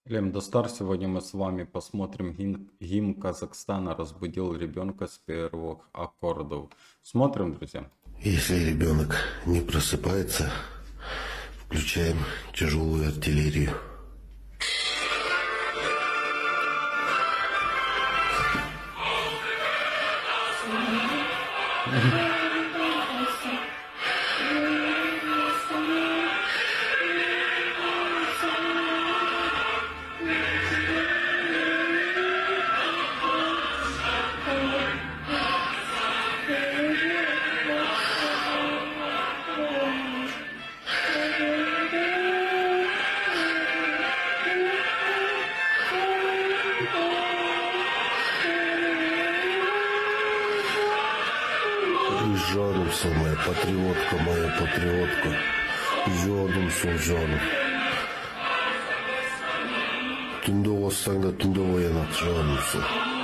Лем Достар, сегодня мы с вами посмотрим гимн Казахстана «Разбудил ребенка с первых аккордов». Смотрим, друзья. Если ребенок не просыпается, включаем тяжелую артиллерию. Жанымсың, моя патриотка, жанымсың, жаным. Түнде қоссаң да түнде оянады, жанымсың.